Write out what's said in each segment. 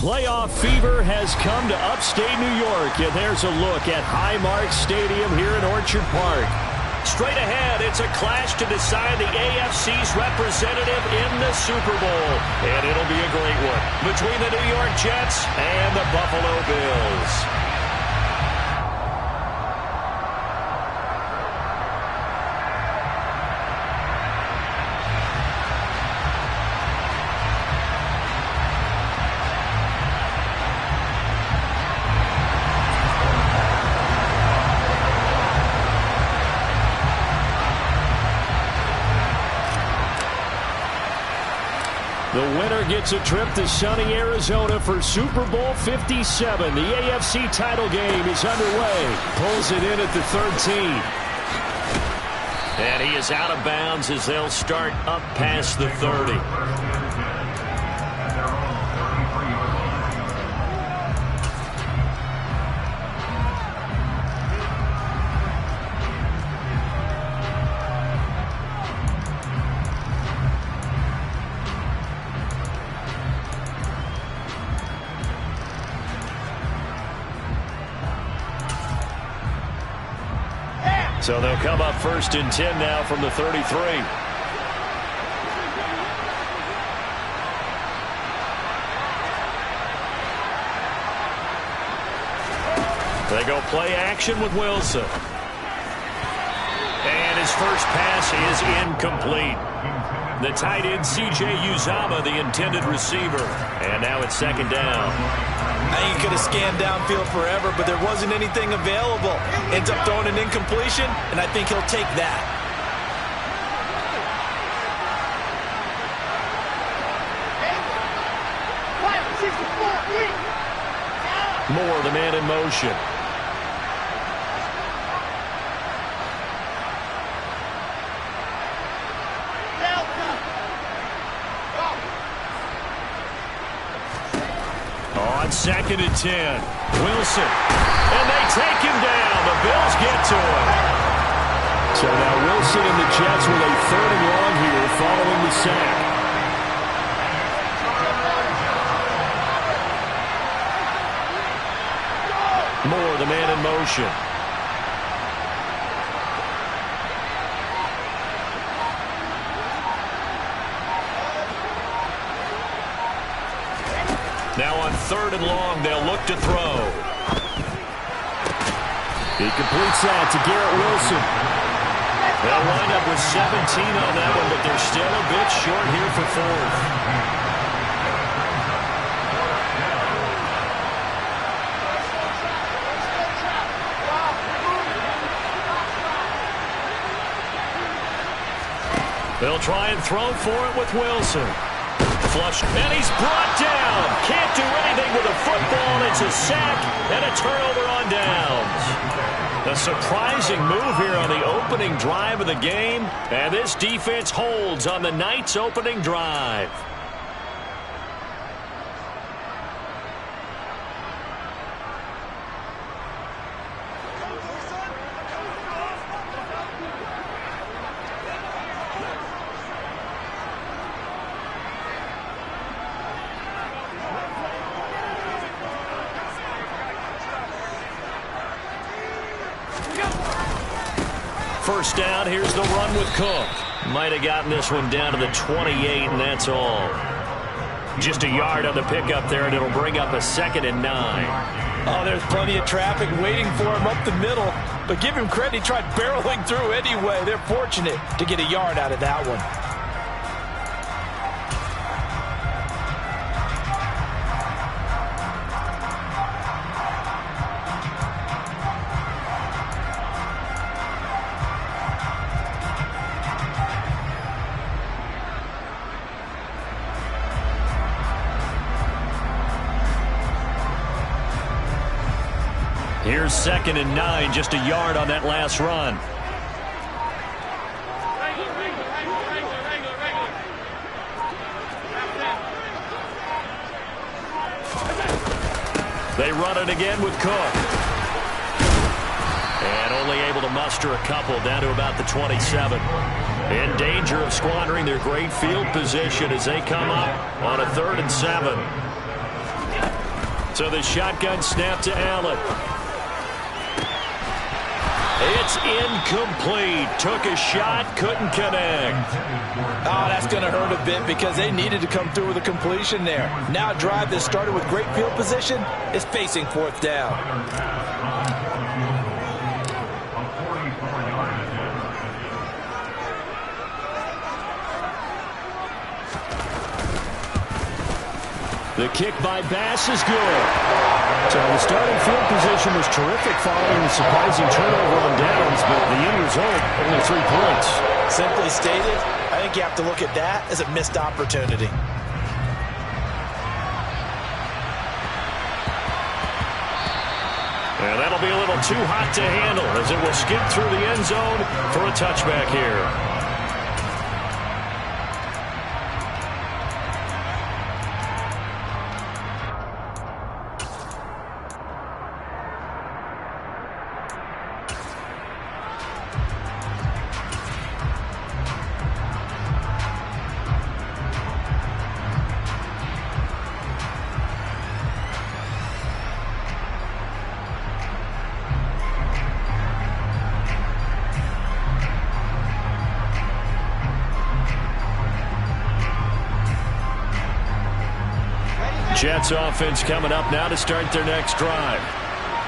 Playoff fever has come to upstate New York, and there's a look at Highmark Stadium here in Orchard Park. Straight ahead, it's a clash to decide the AFC's representative in the Super Bowl. And it'll be a great one between the New York Jets and the Buffalo Bills. The winner gets a trip to sunny Arizona for Super Bowl 57. The AFC title game is underway. Pulls it in at the 13. And he is out of bounds as they'll start up past the 30. So they'll come up 1st and 10 now from the 33. They go play action with Wilson. And his first pass is incomplete. The tight end, C.J. Uzomah, the intended receiver. And now it's 2nd down. I think he could have scanned downfield forever, but there wasn't anything available. Ends up throwing an incompletion, and I think he'll take that. Moore, the man in motion. On 2nd and 10, Wilson, and they take him down. The Bills get to him. So now Wilson and the Jets with a 3rd and long here following the sack. Moore, the man in motion. Now on 3rd and long, they'll look to throw. He completes that to Garrett Wilson. They'll wind up with 17 on that one, but they're still a bit short here for 4th. They'll try and throw for it with Wilson. Flush, and he's brought down. Can't do anything with a football. It's a sack and a turnover on downs. A surprising move here on the opening drive of the game, and this defense holds on the night's opening drive. First down, here's the run with Cook. Might have gotten this one down to the 28, and that's all. Just a yard on the pickup there, and it'll bring up a 2nd and 9. Oh, there's plenty of traffic waiting for him up the middle. But give him credit, he tried barreling through anyway. They're fortunate to get a yard out of that one. Here's 2nd and 9, just a yard on that last run. They run it again with Cook. And only able to muster a couple down to about the 27. In danger of squandering their great field position as they come up on a 3rd and 7. So the shotgun snap to Allen. It's incomplete. Took a shot, couldn't connect. Oh, that's going to hurt a bit because they needed to come through with a completion there. Now a drive that started with great field position is facing fourth down. The kick by Bass is good. So the starting field position was terrific following the surprising turnover on downs, but the end result, only 3 points. Simply stated, I think you have to look at that as a missed opportunity. And that'll be a little too hot to handle as it will skip through the end zone for a touchback here. Jets offense coming up now to start their next drive.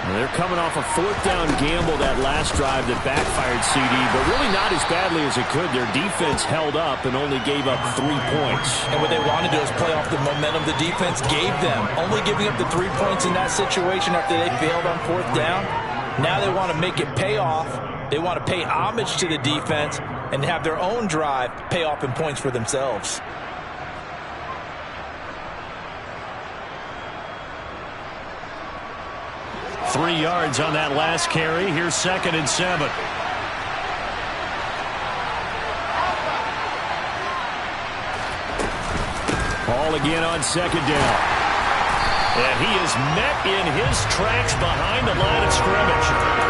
And they're coming off a fourth down gamble that last drive that backfired CD, but really not as badly as it could. Their defense held up and only gave up 3 points. And what they want to do is play off the momentum the defense gave them. Only giving up the 3 points in that situation after they failed on fourth down. Now they want to make it pay off. They want to pay homage to the defense and have their own drive pay off in points for themselves. 3 yards on that last carry. Here's 2nd and 7. Ball again on 2nd down. And he is met in his tracks behind the line of scrimmage.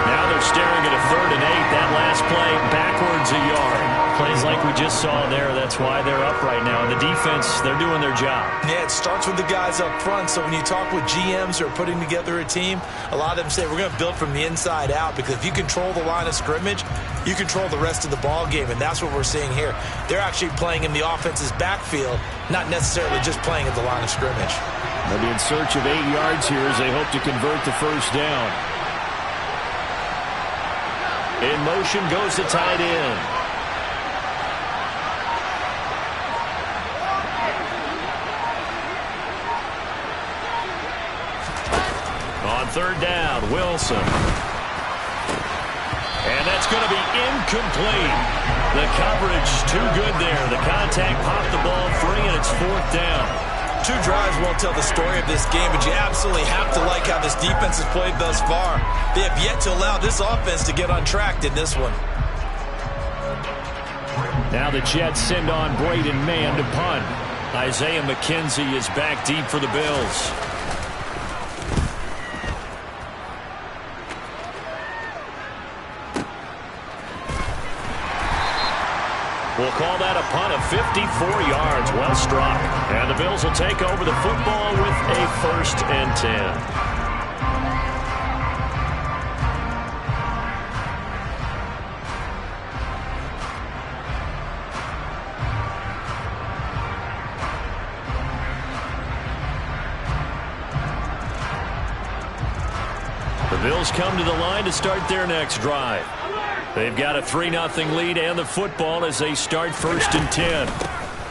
Now they're staring at a 3rd and 8. That last play backwards a yard. Plays like we just saw there. That's why they're up right now. The defense, they're doing their job. Yeah, it starts with the guys up front. So when you talk with GMs who are putting together a team, a lot of them say we're going to build from the inside out, because if you control the line of scrimmage, you control the rest of the ball game, and that's what we're seeing here. They're actually playing in the offense's backfield, not necessarily just playing at the line of scrimmage. They'll be in search of 8 yards here as they hope to convert the first down. In motion goes the tight end. On 3rd down, Wilson. And that's going to be incomplete. The coverage too good there. The contact popped the ball free, and it's 4th down. 2 drives won't tell the story of this game, but you absolutely have to like how this defense has played thus far. They have yet to allow this offense to get on track in this one. Now the Jets send on Braden Mann to punt. Isaiah McKenzie is back deep for the Bills. We'll call that a punt of 54 yards. Well struck. And the Bills will take over the football with a 1st and 10. The Bills come to the line to start their next drive. They've got a 3-0 lead and the football as they start 1st and 10.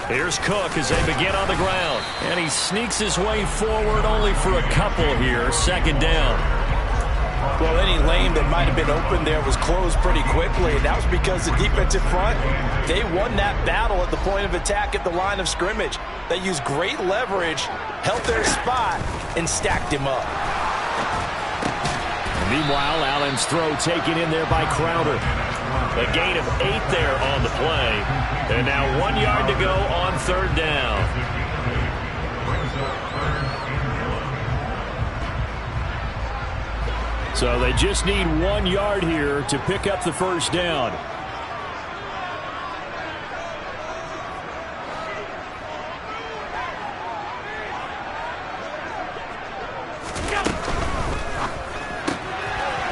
Here's Cook as they begin on the ground. And he sneaks his way forward only for a couple here. 2nd down. Well, any lane that might have been open there was closed pretty quickly, and that was because the defensive front, they won that battle at the point of attack at the line of scrimmage. They used great leverage, held their spot, and stacked him up. Meanwhile, Allen's throw taken in there by Crowder. A gain of 8 there on the play. And now 1 yard to go on 3rd down. So they just need 1 yard here to pick up the first down.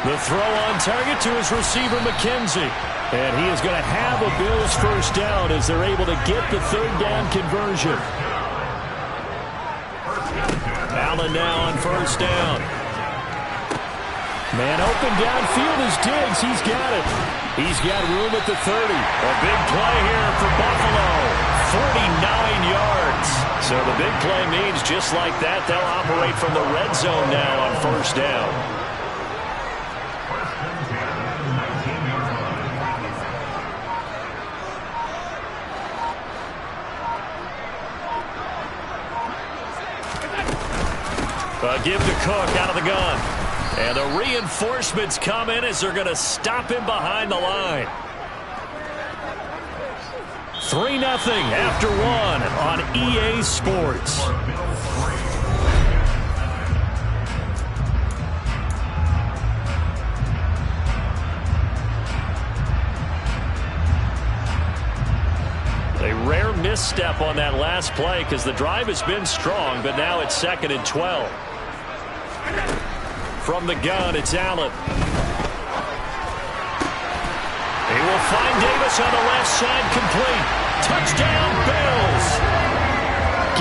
The throw on target to his receiver, McKenzie. And he is going to have a Bills first down as they're able to get the third down conversion. Allen now on first down. Man open downfield is Diggs. He's got it. He's got room at the 30. A big play here for Buffalo. 49 yards. So the big play means just like that, they'll operate from the red zone now on first down. Give to Cook out of the gun. And the reinforcements come in as they're going to stop him behind the line. 3-0 after 1 on EA Sports. A rare misstep on that last play because the drive has been strong, but now it's 2nd and 12. From the gun, it's Allen. He will find Davis on the left side, complete. Touchdown, Bills.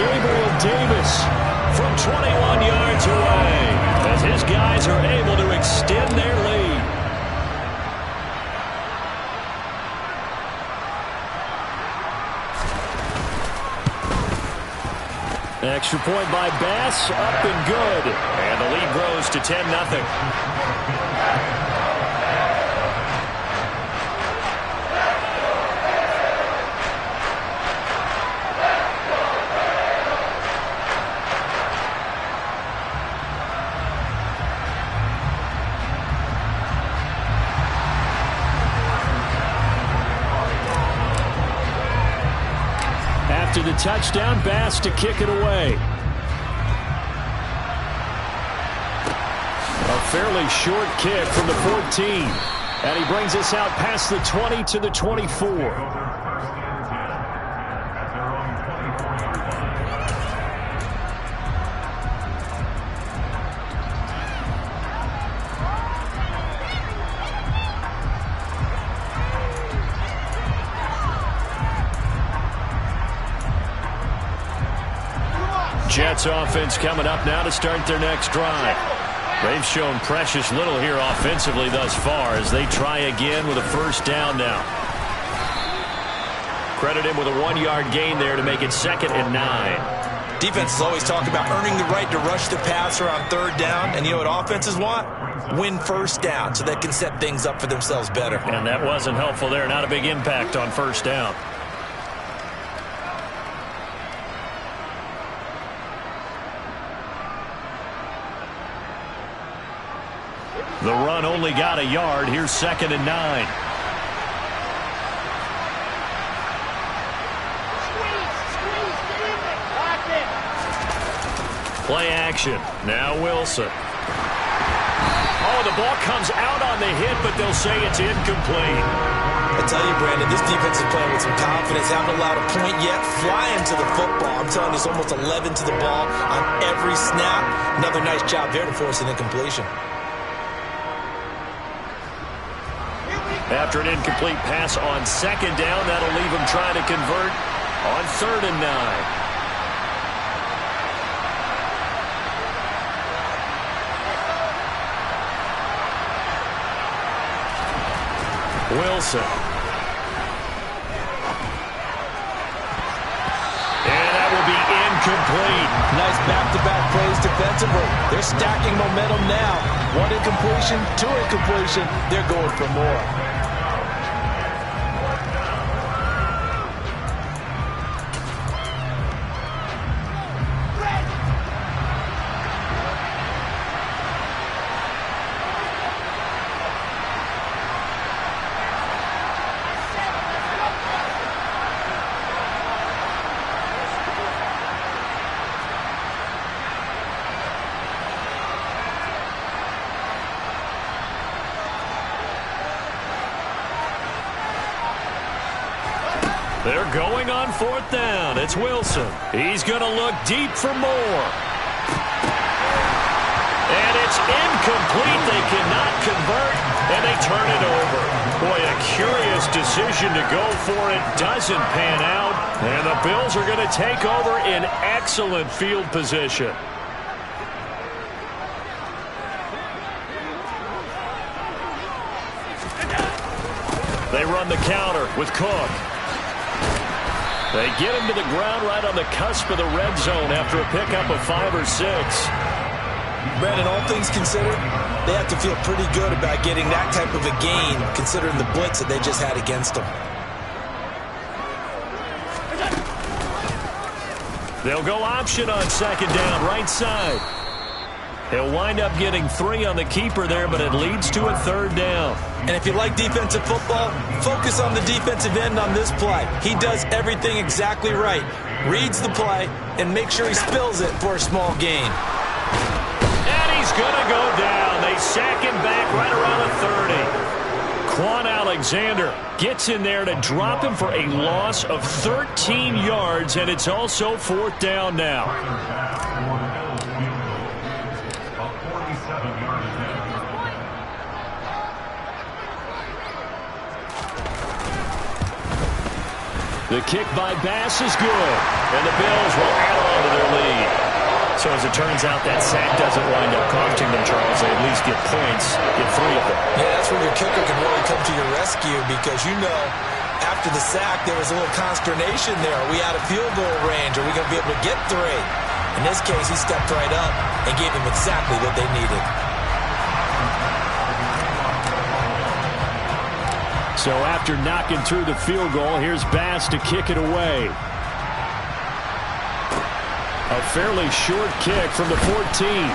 Gabriel Davis from 21 yards away as his guys are able to extend their lead. Extra point by Bass, up and good. And the lead grows to 10-0. After the touchdown, Bass to kick it away. A fairly short kick from the 14. And he brings us out past the 20 to the 24. Jets offense coming up now to start their next drive. They've shown precious little here offensively thus far as they try again with a first down now. Credit him with a 1-yard gain there to make it 2nd and 9. Defenses always talk about earning the right to rush the passer on third down. And you know what offenses want? Win first down so they can set things up for themselves better. And that wasn't helpful there. Not a big impact on first down. The run only got a yard. Here's 2nd and 9. Play action. Now Wilson. Oh, the ball comes out on the hit, but they'll say it's incomplete. I tell you, Brandon, this defense is playing with some confidence. Haven't allowed a point yet. Flying to the football. I'm telling you, it's almost 11 to the ball on every snap. Another nice job there to force an incompletion. After an incomplete pass on 2nd down, that'll leave him trying to convert on 3rd and 9. Wilson. And that will be incomplete. Nice back-to-back plays defensively. They're stacking momentum now. 1 incompletion, 2 incompletion. They're going for more. They're going on 4th down. It's Wilson. He's going to look deep for more. And It's incomplete. They cannot convert, and they turn it over. Boy, a curious decision to go for it. Doesn't pan out, and the Bills are going to take over in excellent field position. They run the counter with Cook. They get him to the ground right on the cusp of the red zone after a pickup of 5 or 6. Brandon, all things considered, they have to feel pretty good about getting that type of a gain, considering the blitz that they just had against them. They'll go option on second down, right side. He'll wind up getting 3 on the keeper there, but it leads to a 3rd down. And if you like defensive football, focus on the defensive end on this play. He does everything exactly right. Reads the play and make sure he spills it for a small gain. And he's going to go down. They sack him back right around the 30. Quan Alexander gets in there to drop him for a loss of 13 yards, and it's also 4th down now. The kick by Bass is good, and the Bills will add on to their lead. So as it turns out, that sack doesn't wind up costing them, Charles. They at least get points, get 3 of them. Yeah, that's where your kicker can really come to your rescue because, you know, after the sack, there was a little consternation there. Are we out of field goal range? Are we going to be able to get 3? In this case, he stepped right up and gave them exactly what they needed. So after knocking through the field goal, here's Bass to kick it away. A fairly short kick from the 14.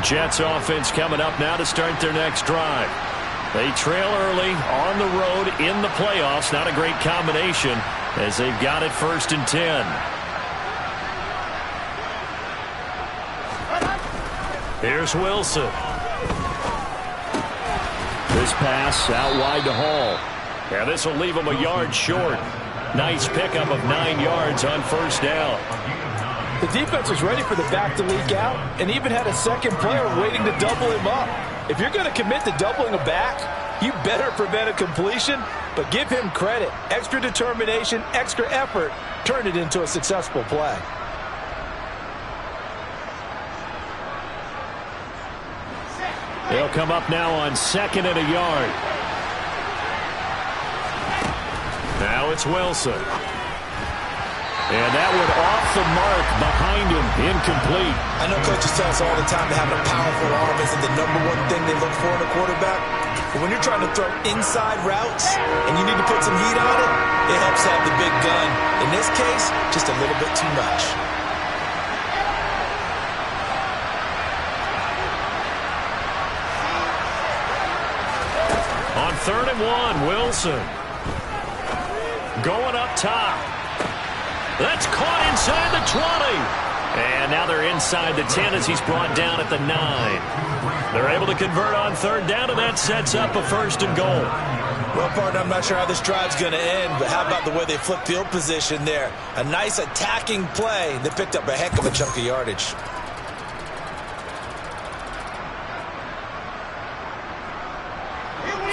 Jets offense coming up now to start their next drive. They trail early on the road in the playoffs. Not a great combination as they've got it 1st and 10. Here's Wilson. This pass out wide to Hall. Yeah, this will leave him a yard short. Nice pickup of 9 yards on 1st down. The defense was ready for the back to leak out and even had a second player waiting to double him up. If you're going to commit to doubling a back, you better prevent a completion, but give him credit. Extra determination, extra effort, turn it into a successful play. They'll come up now on 2nd and a yard. Now it's Wilson. And that one off the mark behind him, incomplete. I know coaches tell us all the time that having a powerful arm isn't the #1 thing they look for in a quarterback. But when you're trying to throw inside routes and you need to put some heat on it, it helps have the big gun. In this case, just a little bit too much. On 3rd and 1, Wilson. Going up top. That's caught inside the 20. And now they're inside the 10 as he's brought down at the 9. They're able to convert on 3rd down, and that sets up a 1st and goal. Well, partner, I'm not sure how this drive's going to end, but how about the way they flip field position there? A nice attacking play. They picked up a heck of a chunk of yardage.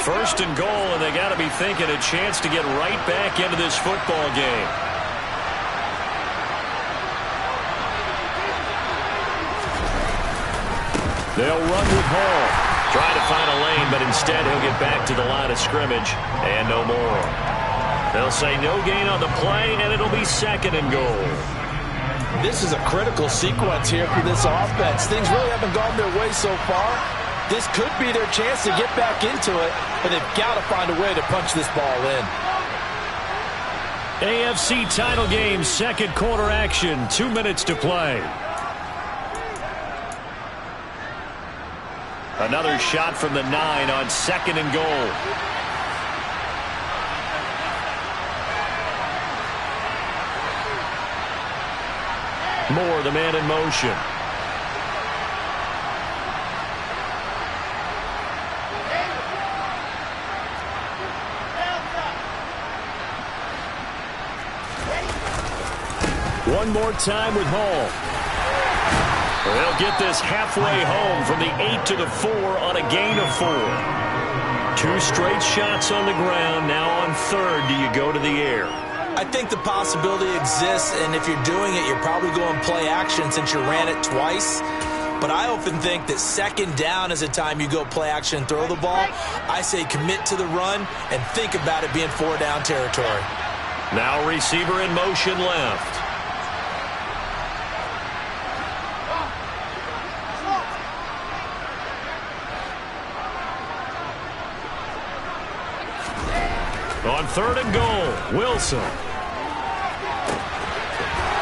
First and goal, and they got to be thinking a chance to get right back into this football game. They'll run with Hall. Trying to find a lane, but instead he'll get back to the line of scrimmage and no more. They'll say no gain on the play, and it'll be 2nd and goal. This is a critical sequence here for this offense. Things really haven't gone their way so far. This could be their chance to get back into it, but they've got to find a way to punch this ball in. AFC title game, 2nd quarter action, 2 minutes to play. Another shot from the 9 on 2nd and goal. Moore, the man in motion. One more time with Hall. They'll get this halfway home from the 8 to the 4 on a gain of 4. 2 straight shots on the ground. Now on third, do you go to the air? I think the possibility exists, and if you're doing it, you're probably going play action since you ran it twice. But I often think that second down is a time you go play action and throw the ball. I say commit to the run and think about it being 4-down territory. Now receiver in motion left. On third and goal, Wilson.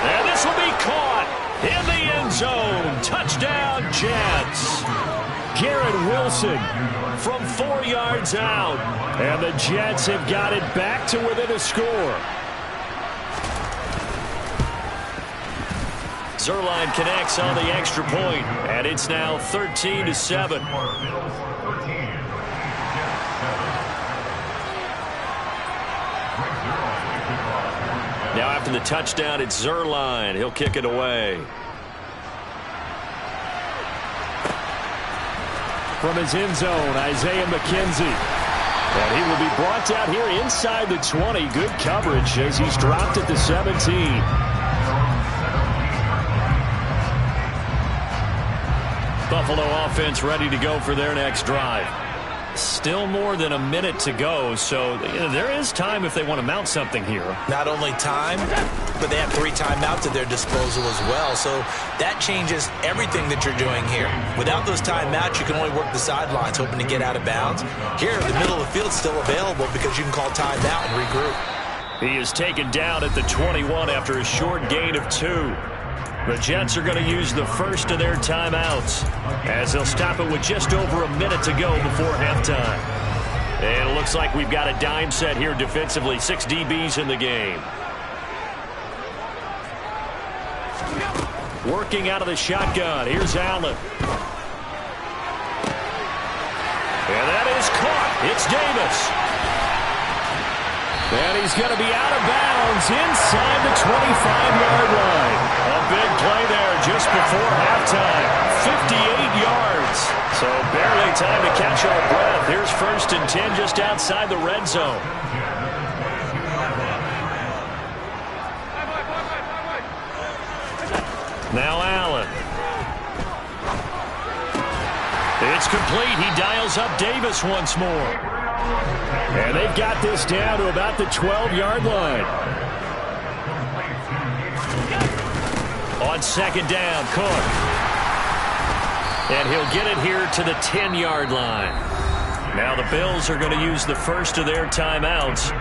And this will be caught in the end zone. Touchdown, Jets. Garrett Wilson from 4 yards out. And the Jets have got it back to within a score. Zerline connects on the extra point, and it's now 13-7. Now after the touchdown, it's Zerline. He'll kick it away. From his end zone, Isaiah McKenzie. And he will be brought down here inside the 20. Good coverage as he's dropped at the 17. Buffalo offense ready to go for their next drive. Still more than a minute to go, so there is time if they want to mount something here. Not only time, but they have 3 timeouts at their disposal as well, so that changes everything that you're doing here. Without those timeouts, you can only work the sidelines, hoping to get out of bounds. Here, the middle of the field is still available because you can call timeout and regroup. He is taken down at the 21 after a short gain of 2. The Jets are going to use the first of their timeouts as they'll stop it with just over a minute to go before halftime. And it looks like we've got a dime set here defensively. 6 DBs in the game. Working out of the shotgun. Here's Allen. And that is caught. It's Davis. And he's going to be out of bounds inside the 25-yard line. A big play there just before halftime. 58 yards. So barely time to catch our breath. Here's 1st and 10 just outside the red zone. Now Allen. It's complete. He dials up Davis once more. And they've got this down to about the 12-yard line. On second down, Cook. And he'll get it here to the 10-yard line. Now the Bills are going to use the first of their timeouts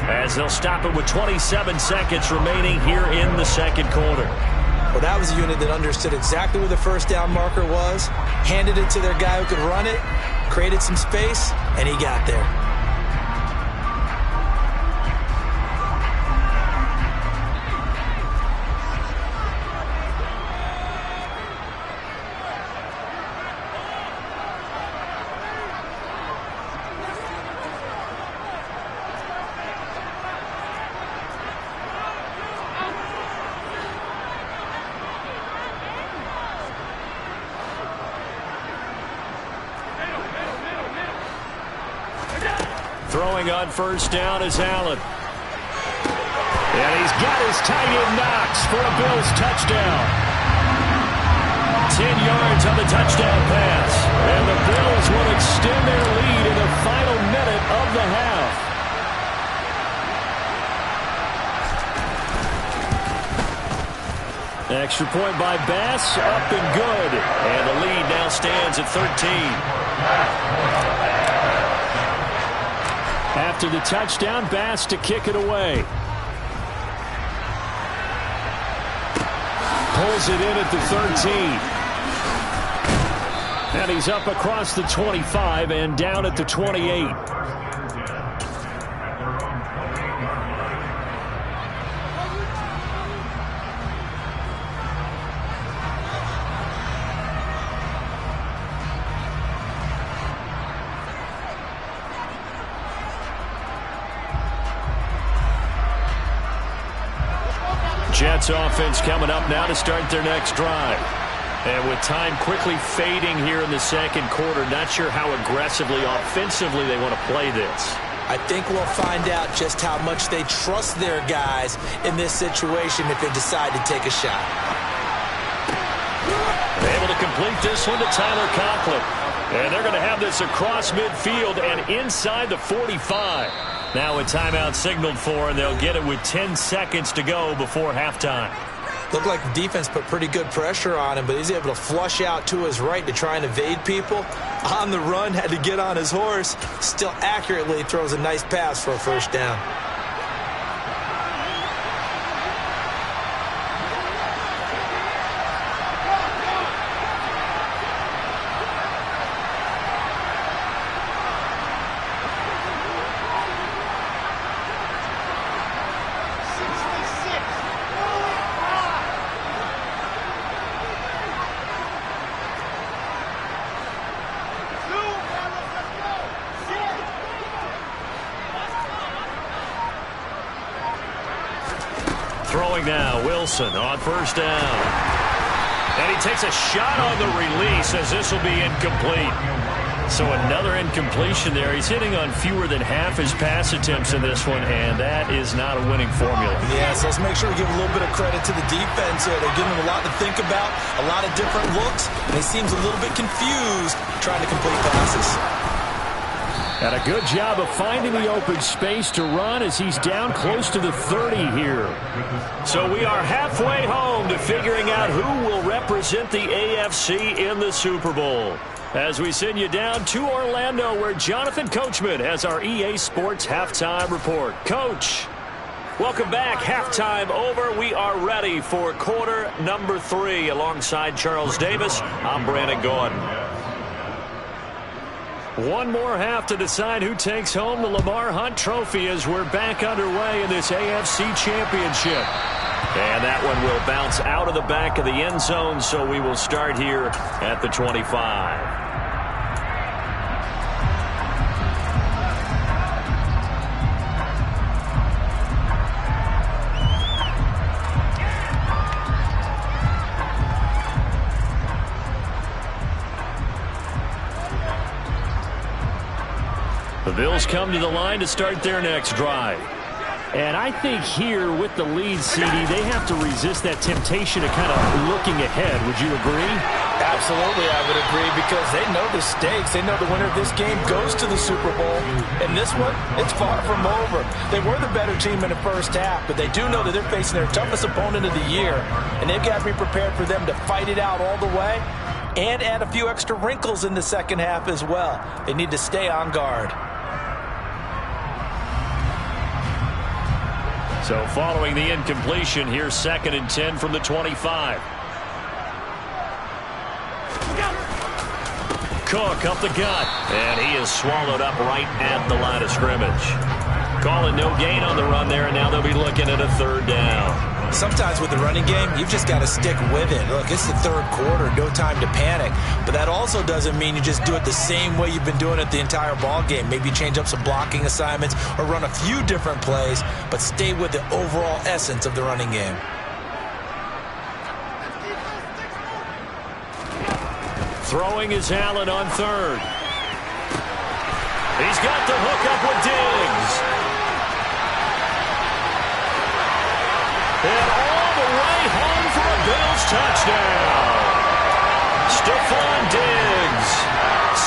as they'll stop it with 27 seconds remaining here in the second quarter. Well, that was a unit that understood exactly where the first down marker was, handed it to their guy who could run it, created some space, and he got there. Throwing on first down is Allen. And he's got his tight end Knox for a Bills touchdown. 10 yards on the touchdown pass. And the Bills will extend their lead in the final minute of the half. Extra point by Bass, up and good. And the lead now stands at 13. After the touchdown, Bass to kick it away. Pulls it in at the 13. And he's up across the 25 and down at the 28. Jets offense coming up now to start their next drive. And with time quickly fading here in the second quarter, not sure how aggressively, offensively they want to play this. I think we'll find out just how much they trust their guys in this situation if they decide to take a shot. Able to complete this one to Tyler Conklin. And they're going to have this across midfield and inside the 45. Now a timeout signaled for, and they'll get it with 10 seconds to go before halftime. Looked like the defense put pretty good pressure on him, but he's able to flush out to his right to try and evade people. On the run, had to get on his horse. Still accurately throws a nice pass for a first down. Throwing now, Wilson on first down. And he takes a shot on the release as this will be incomplete. So another incompletion there. He's hitting on fewer than half his pass attempts in this one, and that is not a winning formula. Yeah, so let's make sure we give a little bit of credit to the defense here. They're giving him a lot to think about, a lot of different looks, and he seems a little bit confused trying to complete passes. And a good job of finding the open space to run as he's down close to the 30 here. So we are halfway home to figuring out who will represent the AFC in the Super Bowl. As we send you down to Orlando, where Jonathan Coachman has our EA Sports Halftime Report. Coach, welcome back. Halftime over. We are ready for quarter number 3. Alongside Charles Davis, I'm Brandon Gordon. One more half to decide who takes home the Lamar Hunt Trophy as we're back underway in this AFC Championship. And that one will bounce out of the back of the end zone, so we will start here at the 25. The Bills come to the line to start their next drive. And I think here with the lead, CD, they have to resist that temptation of kind of looking ahead. Would you agree? Absolutely, I would agree, because they know the stakes. They know the winner of this game goes to the Super Bowl. And this one, it's far from over. They were the better team in the first half, but they do know that they're facing their toughest opponent of the year. And they've got to be prepared for them to fight it out all the way and add a few extra wrinkles in the second half as well. They need to stay on guard. So following the incompletion, here's 2nd and 10 from the 25. Cook up the gut, and he is swallowed up right at the line of scrimmage. Calling no gain on the run there, and now they'll be looking at a 3rd down. Sometimes with the running game, you've just got to stick with it. Look, it's the 3rd quarter, no time to panic. But that also doesn't mean you just do it the same way you've been doing it the entire ball game. Maybe change up some blocking assignments or run a few different plays, but stay with the overall essence of the running game. Throwing is Allen on 3rd. He's got the hook up with Diggs. And all the way home for a Bills touchdown. Stephon Diggs,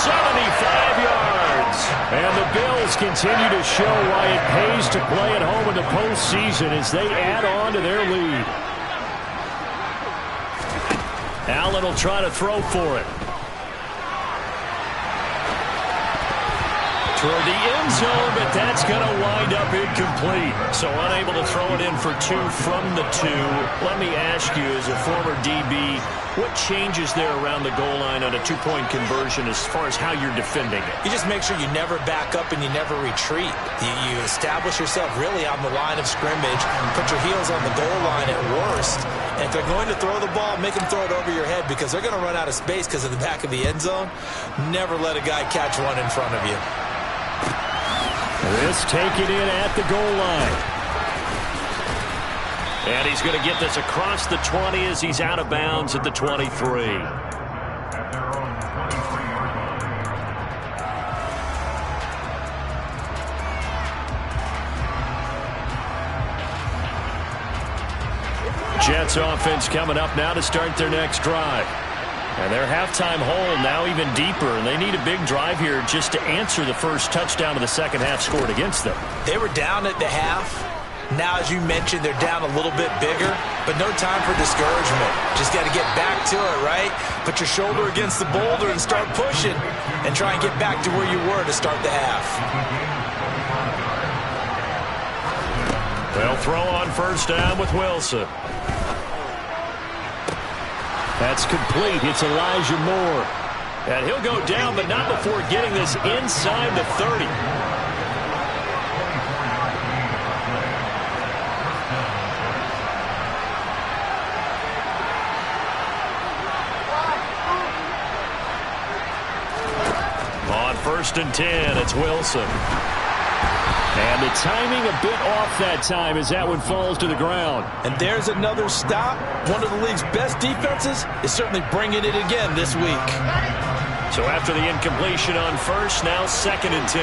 75 yards. And the Bills continue to show why it pays to play at home in the postseason as they add on to their lead. Allen will try to throw for it. Toward the end zone, but that's going to wind up incomplete. So unable to throw it in for 2 from the 2. Let me ask you, as a former DB, what changes there around the goal line on a 2-point conversion as far as how you're defending it? You just make sure you never back up and you never retreat. You establish yourself really on the line of scrimmage, put your heels on the goal line at worst. And if they're going to throw the ball, make them throw it over your head, because they're going to run out of space because of the back of the end zone. Never let a guy catch one in front of you. This taken in at the goal line. And he's going to get this across the 20 as he's out of bounds at the 23. Jets offense coming up now to start their next drive. And their halftime hole now even deeper, and they need a big drive here just to answer the first touchdown of the second half scored against them. They were down at the half. Now, as you mentioned, they're down a little bit bigger, but no time for discouragement. Just got to get back to it, right? Put your shoulder against the boulder and start pushing and try and get back to where you were to start the half. They'll throw on first down with Wilson. That's complete. It's Elijah Moore. And he'll go down, but not before getting this inside the 30. On first and 10, it's Wilson. And the timing a bit off that time as that one falls to the ground. And there's another stop. One of the league's best defenses is certainly bringing it again this week. So after the incompletion on first, now second and 10.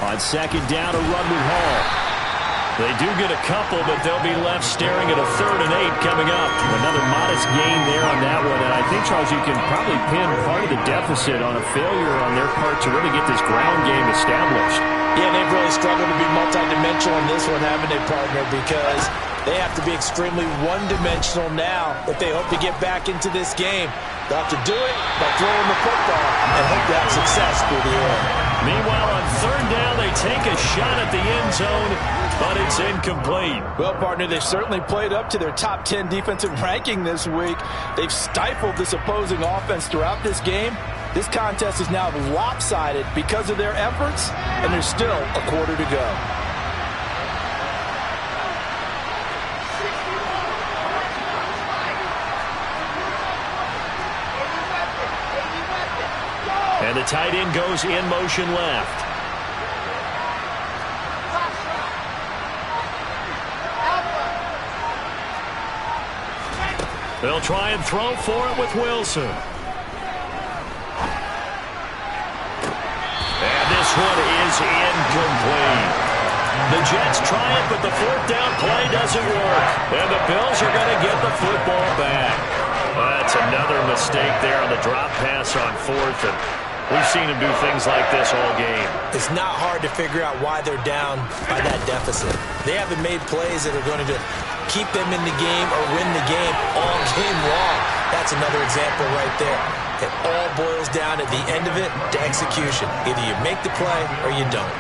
On second down, a run with Hall. They do get a couple, but they'll be left staring at a 3rd and 8 coming up. Another modest gain there on that one. And I think, Charles, you can probably pin part of the deficit on a failure on their part to really get this ground game established. Yeah, they've really struggled to be multidimensional in this one, haven't they, partner? Because they have to be extremely one-dimensional now if they hope to get back into this game. They'll have to do it by throwing the football and hope to have success through the air. Meanwhile, on 3rd down, they take a shot at the end zone, but it's incomplete. Well, partner, they've certainly played up to their top 10 defensive ranking this week. They've stifled this opposing offense throughout this game. This contest is now lopsided because of their efforts, and there's still a quarter to go. And the tight end goes in motion left. They'll try and throw for it with Wilson. And this one is incomplete. The Jets try it, but the 4th down play doesn't work. And the Bills are going to get the football back. That's another mistake there on the drop pass on 4th. And we've seen him do things like this all game. It's not hard to figure out why they're down by that deficit. They haven't made plays that are going to keep them in the game or win the game all game long. That's another example right there. It all boils down at the end of it to execution. Either you make the play or you don't.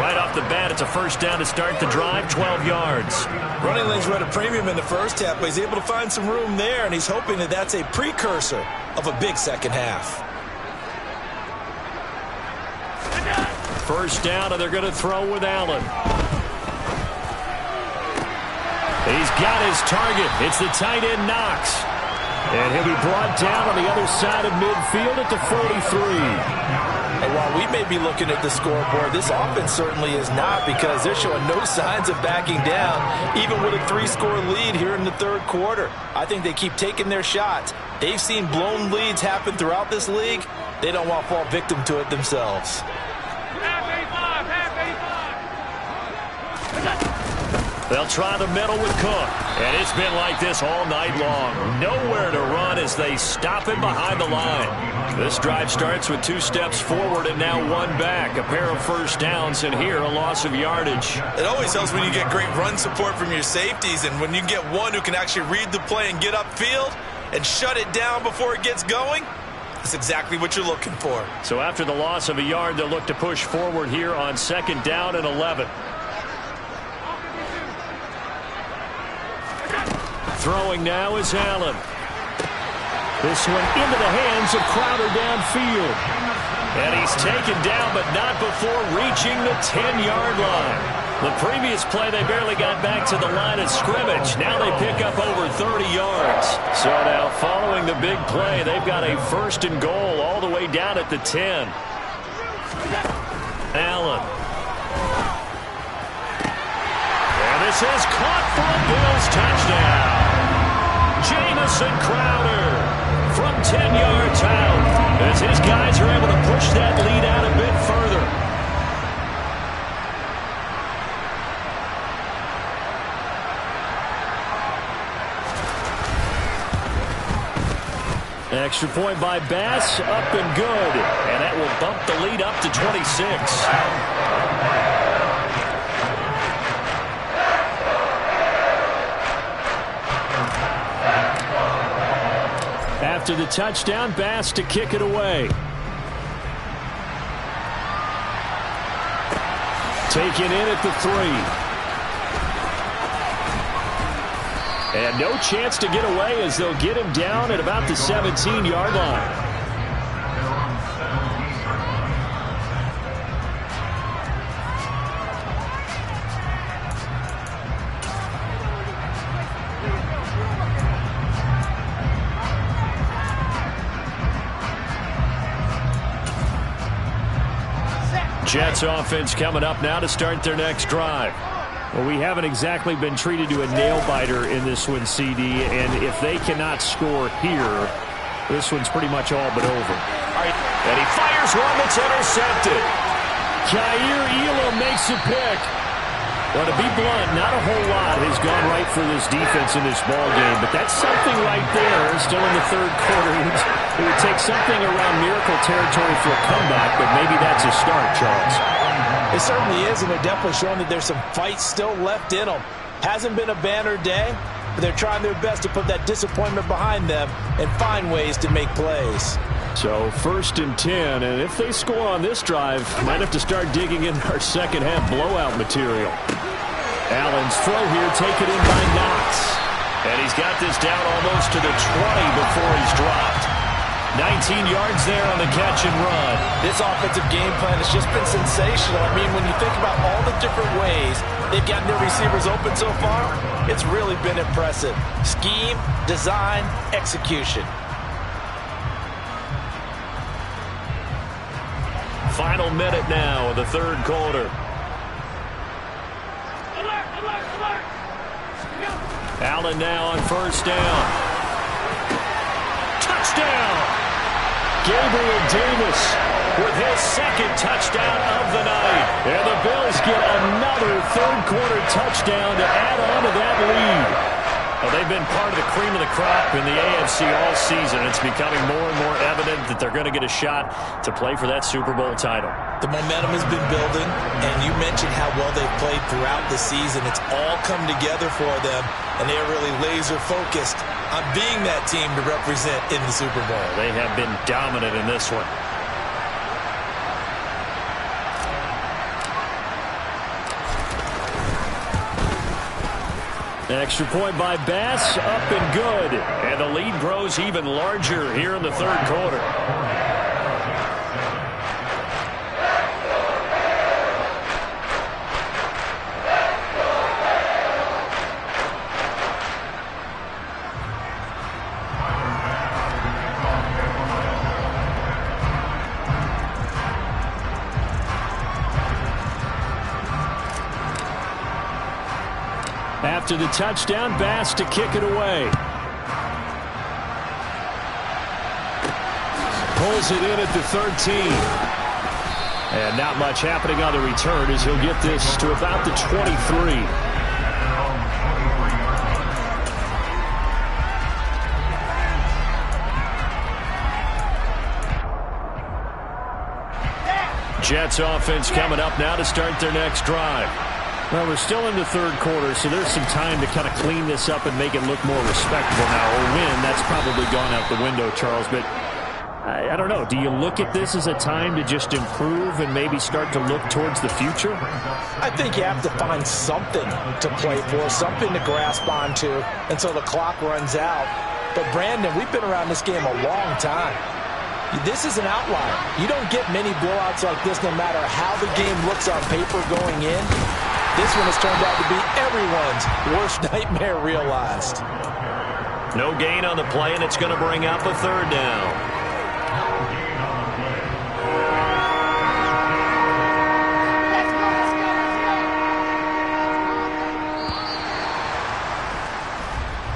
Right off the bat, it's a first down to start the drive, 12 yards. Running lanes were at a premium in the first half, but he's able to find some room there, and he's hoping that that's a precursor of a big second half. First down, and they're going to throw with Allen. He's got his target. It's the tight end Knox. And he'll be brought down on the other side of midfield at the 43. And while we may be looking at the scoreboard, this offense certainly is not, because they're showing no signs of backing down, even with a 3-score lead here in the 3rd quarter. I think they keep taking their shots. They've seen blown leads happen throughout this league. They don't want to fall victim to it themselves. They'll try the middle with Cook. And it's been like this all night long. Nowhere to run as they stop him behind the line. This drive starts with 2 steps forward and now 1 back. A pair of first downs, and here a loss of yardage. It always helps when you get great run support from your safeties, and when you get one who can actually read the play and get upfield and shut it down before it gets going. That's exactly what you're looking for. So after the loss of a yard, they'll look to push forward here on 2nd down and 11. Throwing now is Allen. This one into the hands of Crowder downfield. And he's taken down, but not before reaching the 10-yard line. The previous play, they barely got back to the line of scrimmage. Now they pick up over 30 yards. So now following the big play, they've got a 1st and goal all the way down at the 10. Allen. This is caught for a Bills touchdown. Jamison Crowder from 10 yards out as his guys are able to push that lead out a bit further. Extra point by Bass, up and good. And that will bump the lead up to 26. After the touchdown, Bass to kick it away. Taken in at the 3. And no chance to get away as they'll get him down at about the 17-yard line. Jets offense coming up now to start their next drive. Well, we haven't exactly been treated to a nail-biter in this one, CD, and if they cannot score here, this one's pretty much all but over. And he fires one that's intercepted. Jair Elam makes a pick. Well, to be blunt, not a whole lot has gone right for this defense in this ball game, but that's something right there. Still in the third quarter. It would take something around miracle territory for a comeback, but maybe that's a start, Charles. It certainly is, and they're definitely showing that there's some fight still left in them. Hasn't been a banner day, but they're trying their best to put that disappointment behind them and find ways to make plays. So 1st and 10, and if they score on this drive, might have to start digging in our second half blowout material. Allen's throw here, taken in by Knox. And he's got this down almost to the 20 before he's dropped. 19 yards there on the catch and run. This offensive game plan has just been sensational. I mean, when you think about all the different ways they've gotten their receivers open so far, it's really been impressive. Scheme, design, execution. Final minute now of the third quarter. Allen now on 1st down. Touchdown! Gabriel Davis with his second touchdown of the night. And the Bills get another third quarter touchdown to add on to that lead. Well, they've been part of the cream of the crop in the AFC all season. It's becoming more and more evident that they're going to get a shot to play for that Super Bowl title. The momentum has been building, and you mentioned how well they've played throughout the season. It's all come together for them, and they're really laser-focused on being that team to represent in the Super Bowl. They have been dominant in this one. Extra point by Bass, up and good. And the lead grows even larger here in the third quarter. After the touchdown, Bass to kick it away. Pulls it in at the 13. And not much happening on the return as he'll get this to about the 23. Jets offense coming up now to start their next drive. Well, we're still in the third quarter, so there's some time to kind of clean this up and make it look more respectable now. Or win, that's probably gone out the window, Charles. But I don't know. Do you look at this as a time to just improve and maybe start to look towards the future? I think you have to find something to play for, something to grasp onto until the clock runs out. But, Brandon, we've been around this game a long time. This is an outlier. You don't get many blowouts like this no matter how the game looks on paper going in. This one has turned out to be everyone's worst nightmare realized. No gain on the play, and it's going to bring up a third down.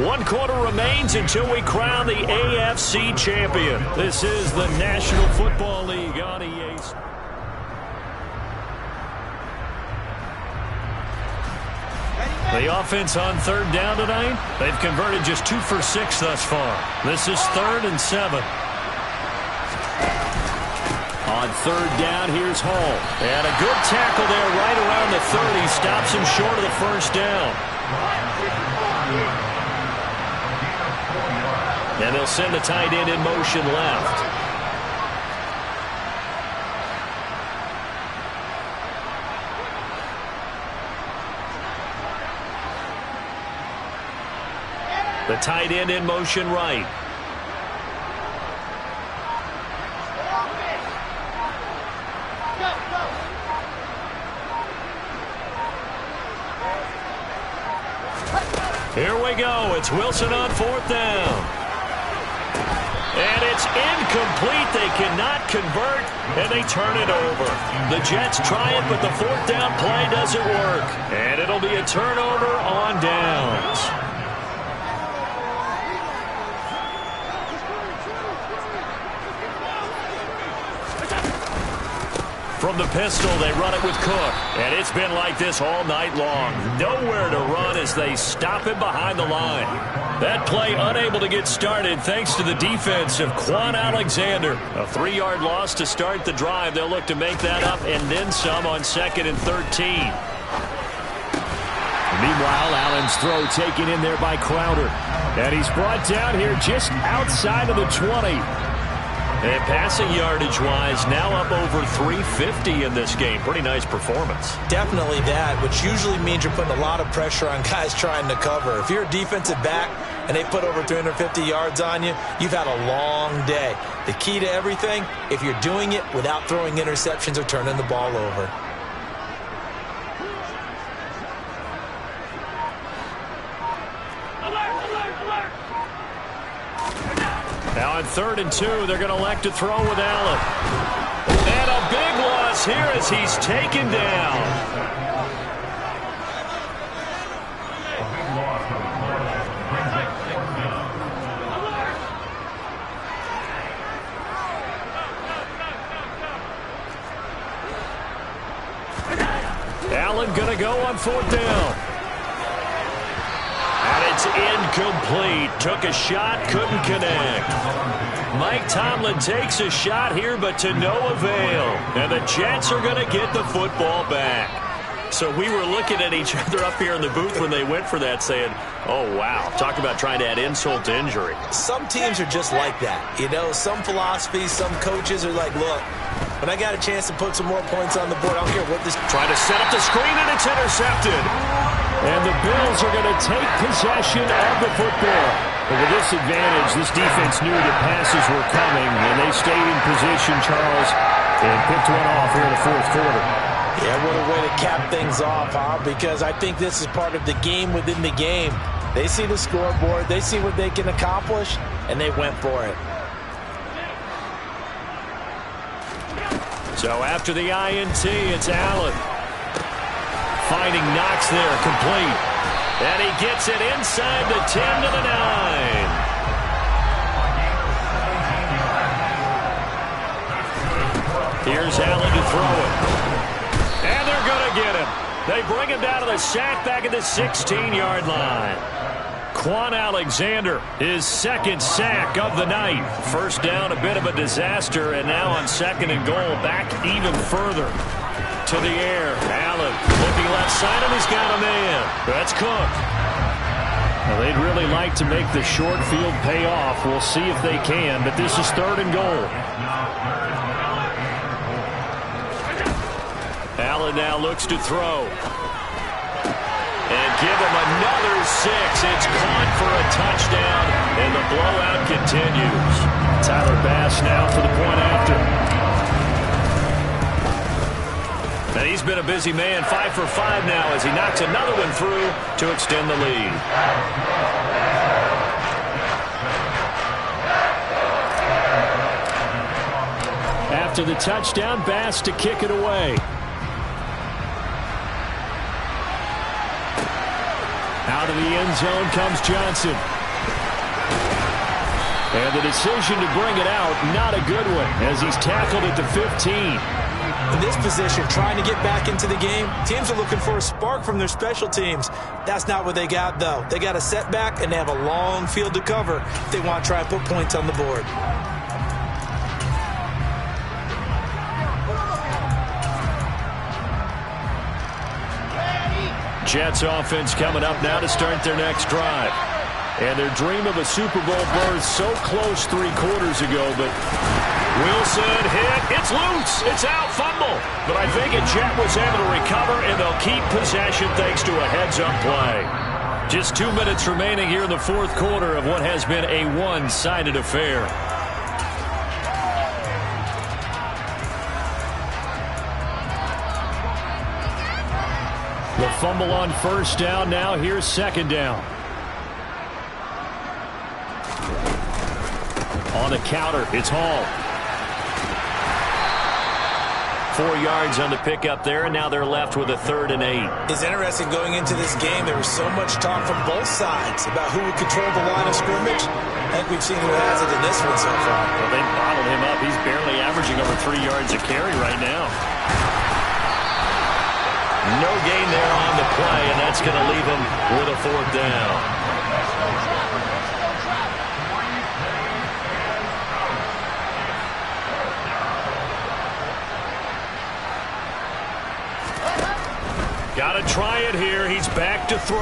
1 quarter remains until we crown the AFC champion. This is the National Football League on EA. The offense on 3rd down tonight, they've converted just 2 for 6 thus far. This is 3rd and 7. On 3rd down, here's Hall. And a good tackle there right around the 30. Stops him short of the first down. And they'll send the tight end in motion left. The tight end in motion right. Here we go. It's Wilson on 4th down. And it's incomplete. They cannot convert, and they turn it over. The Jets try it, but the 4th down play doesn't work. And it'll be a turnover on downs. From the pistol, they run it with Cook. And it's been like this all night long. Nowhere to run as they stop him behind the line. That play unable to get started thanks to the defense of Quan Alexander. A 3-yard loss to start the drive. They'll look to make that up and then some on 2nd and 13. Meanwhile, Allen's throw taken in there by Crowder. And he's brought down here just outside of the 20. And passing yardage-wise, now up over 350 in this game. Pretty nice performance. Definitely that, which usually means you're putting a lot of pressure on guys trying to cover. If you're a defensive back and they put over 350 yards on you, you've had a long day. The key to everything, if you're doing it without throwing interceptions or turning the ball over. Now on 3rd and 2, they're going to elect to throw with Allen. And a big loss here as he's taken down. Allen going to go on 4th down. It's incomplete. Took a shot, couldn't connect. Mike Tomlin takes a shot here, but to no avail. And the Jets are going to get the football back. So we were looking at each other up here in the booth when they went for that saying, oh, wow. Talk about trying to add insult to injury. Some teams are just like that. You know, some philosophies, some coaches are like, look, when I got a chance to put some more points on the board, I don't care what this... Trying to set up the screen, and it's intercepted. And the Bills are going to take possession of the football. But with this advantage, this defense knew that passes were coming, and they stayed in position, Charles, and picked one off here in the 4th quarter. Yeah, what a way to cap things off, huh? Because I think this is part of the game within the game. They see the scoreboard, they see what they can accomplish, and they went for it. So after the INT, it's Allen. Finding Knox there, complete. And he gets it inside the 10 to the 9. Here's Allen to throw it. And they're going to get him. They bring him down to the sack back at the 16-yard line. Quan Alexander, his 2nd sack of the night. First down, a bit of a disaster, and now on 2nd and goal, back even further. To the air, Allen looking left side, and he's got a man. That's Cook. Now, they'd really like to make the short field pay off. We'll see if they can, but this is 3rd and goal. Allen now looks to throw. And give him another 6. It's caught for a touchdown, and the blowout continues. Tyler Bass now for the point after. And he's been a busy man, 5 for 5 now as he knocks another one through to extend the lead. After the touchdown, Bass to kick it away. Out of the end zone comes Johnson. And the decision to bring it out, not a good one, as he's tackled at the 15. In this position, trying to get back into the game, teams are looking for a spark from their special teams. That's not what they got, though. They got a setback, and they have a long field to cover if they want to try and put points on the board. Jets offense coming up now to start their next drive. And their dream of a Super Bowl berth so close 3 quarters ago, but Wilson hit. It's loose. It's out. Fumble. But I think a Jet was able to recover, and they'll keep possession thanks to a heads-up play. Just 2 minutes remaining here in the 4th quarter of what has been a one-sided affair. The fumble on first down. Now here's second down. On the counter, it's Hall. 4 yards on the pickup there, and now they're left with a 3rd and 8. It's interesting going into this game. There was so much talk from both sides about who would control the line of scrimmage. I think we've seen who has it in this one so far. Well, they bottled him up. He's barely averaging over 3 yards a carry right now. No gain there on the play, and that's going to leave him with a 4th down. Got to try it here. He's back to throw.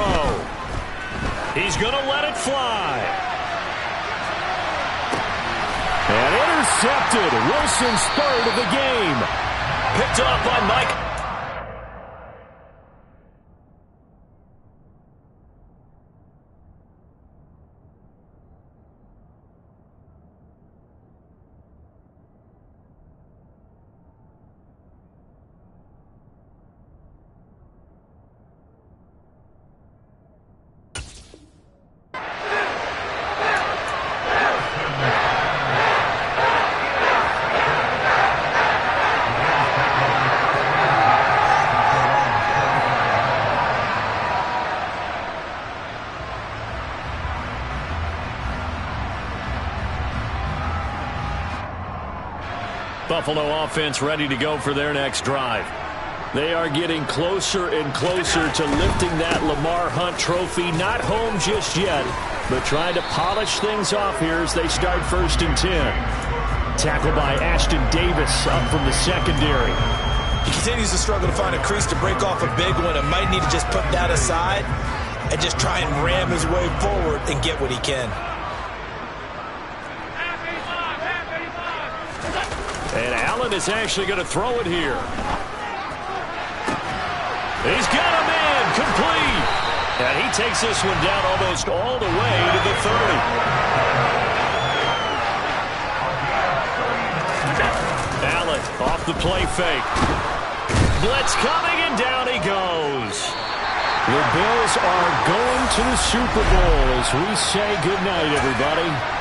He's going to let it fly. And intercepted. Wilson's 3rd of the game. Picked up by Mike. Buffalo offense ready to go for their next drive. They are getting closer and closer to lifting that Lamar Hunt trophy. Not home just yet, but trying to polish things off here as they start 1st and 10. Tackled by Ashton Davis up from the secondary. He continues to struggle to find a crease to break off a big one, and might need to just put that aside and just try and ram his way forward and get what he can. And Allen is actually going to throw it here. He's got him in, complete. And he takes this one down almost all the way to the 30. Allen off the play fake. Blitz coming, and down he goes. The Bills are going to the Super Bowl as we say goodnight, everybody.